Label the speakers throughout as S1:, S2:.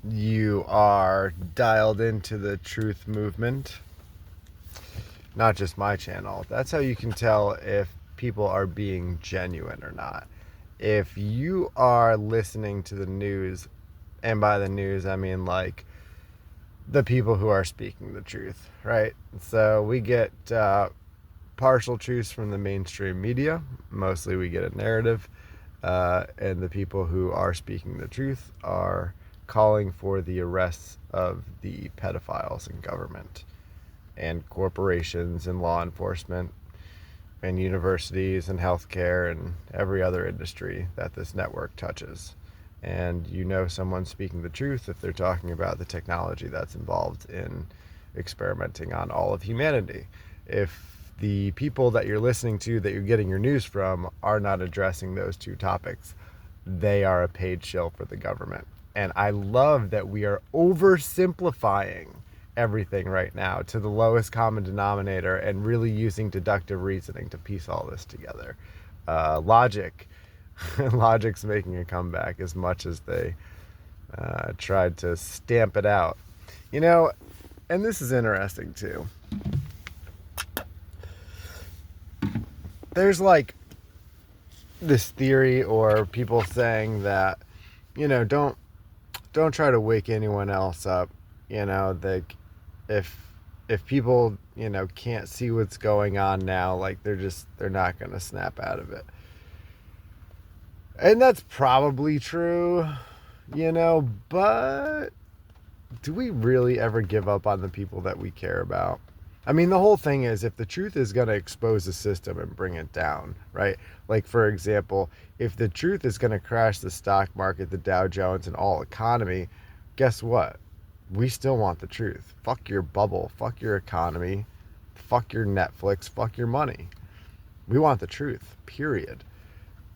S1: you are dialed into the truth movement, not just my channel. That's how you can tell if people are being genuine or not. If you are listening to the news, and by the news I mean like the people who are speaking the truth, right? So we get partial truths from the mainstream media. Mostly we get a narrative, and the people who are speaking the truth are calling for the arrests of the pedophiles in government and corporations and law enforcement and universities and healthcare and every other industry that this network touches. And you know someone's speaking the truth if they're talking about the technology that's involved in experimenting on all of humanity. If the people that you're listening to, that you're getting your news from, are not addressing those two topics, they are a paid shill for the government. And I love that we are oversimplifying everything right now to the lowest common denominator and really using deductive reasoning to piece all this together. Logic's making a comeback as much as they tried to stamp it out. You know, and this is interesting too. There's like this theory or people saying that, don't try to wake anyone else up. Like if people, can't see what's going on now, like they're not going to snap out of it. And that's probably true, but do we really ever give up on the people that we care about? I mean, the whole thing is, if the truth is going to expose the system and bring it down, right? Like, for example, if the truth is going to crash the stock market, the Dow Jones, and all economy, guess what? We still want the truth. Fuck your bubble. Fuck your economy. Fuck your Netflix. Fuck your money. We want the truth, period.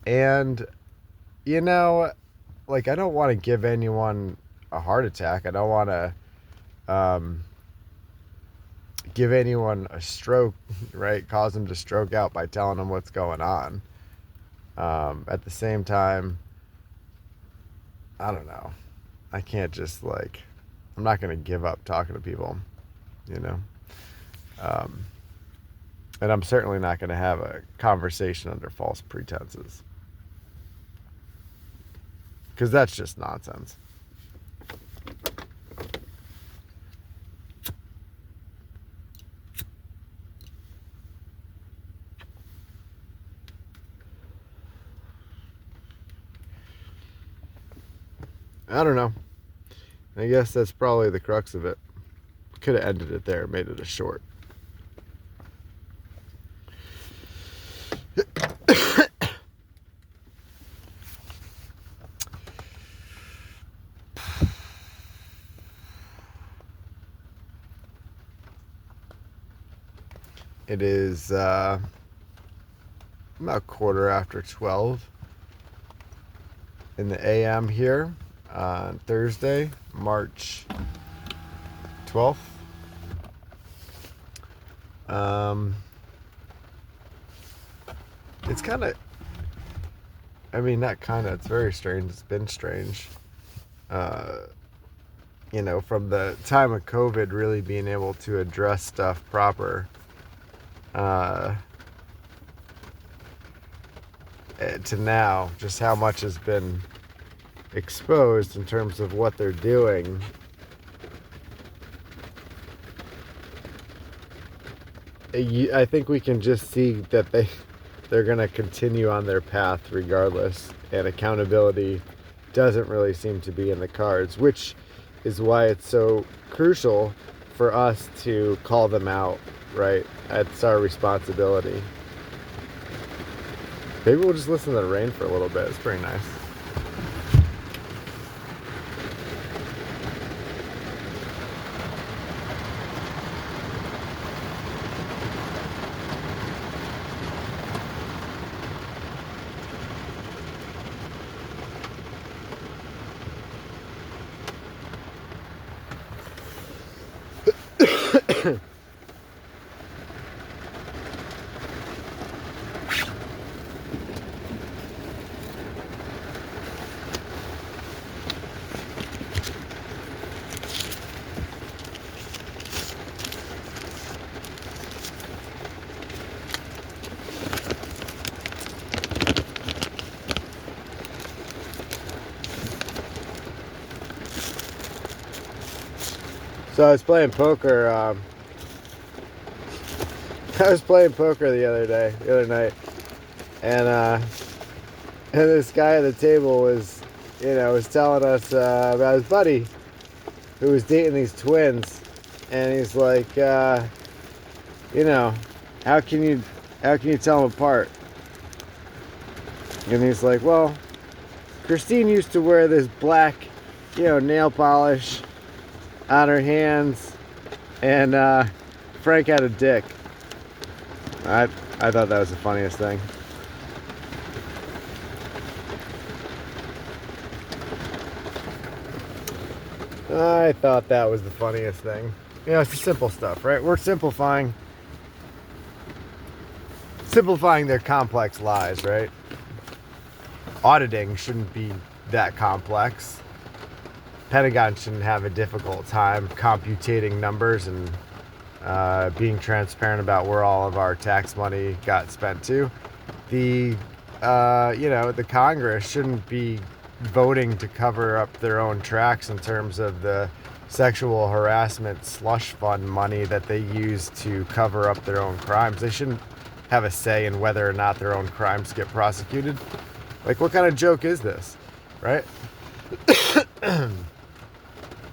S1: And, like, I don't want to give anyone a heart attack. I don't want to give anyone a stroke, right? Cause them to stroke out by telling them what's going on. At the same time, I don't know. I can't just I'm not going to give up talking to people, you know? And I'm certainly not going to have a conversation under false pretenses. Because that's just nonsense. I don't know. I guess that's probably the crux of it. Could have ended it there, made it a short. It is about 12:15 in the AM here on Thursday, March 12th. It's kind of, not kind of, it's very strange. It's been strange. From the time of COVID really being able to address stuff proper, to now, just how much has been exposed in terms of what they're doing. I think we can just see that they're going to continue on their path regardless, and accountability doesn't really seem to be in the cards, which is why it's so crucial for us to call them out, right? It's our responsibility. Maybe we'll just listen to the rain for a little bit. It's pretty nice. So I was playing poker. I was playing poker the other night, and this guy at the table was telling us about his buddy who was dating these twins, and he's like, how can you tell them apart? And he's like, well, Christine used to wear this black, nail polish on her hands, and Frank had a dick. I thought that was the funniest thing. I thought that was the funniest thing. It's the simple stuff, right? We're simplifying their complex lies, right? Auditing shouldn't be that complex. Pentagon shouldn't have a difficult time computating numbers and being transparent about where all of our tax money got spent to. The Congress shouldn't be voting to cover up their own tracks in terms of the sexual harassment slush fund money that they use to cover up their own crimes. They shouldn't have a say in whether or not their own crimes get prosecuted. Like, what kind of joke is this, right?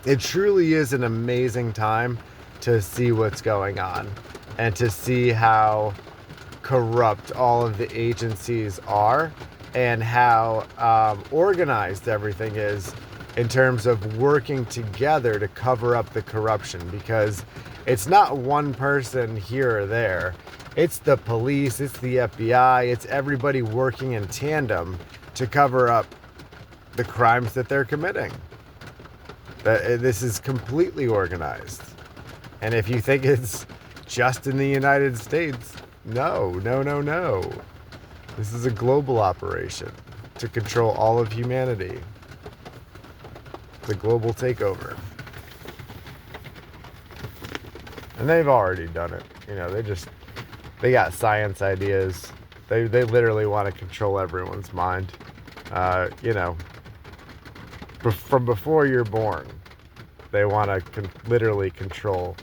S1: It truly is an amazing time to see what's going on and to see how corrupt all of the agencies are and how organized everything is in terms of working together to cover up the corruption, because it's not one person here or there. It's the police, it's the FBI, it's everybody working in tandem to cover up the crimes that they're committing. This is completely organized. And if you think it's just in the United States, no. This is a global operation to control all of humanity. It's a global takeover. And they've already done it. They got science ideas. They literally want to control everyone's mind. From before you're born, they want to literally control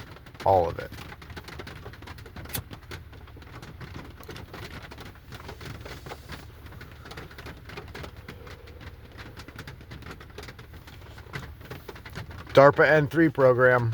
S1: all of it. DARPA N3 program.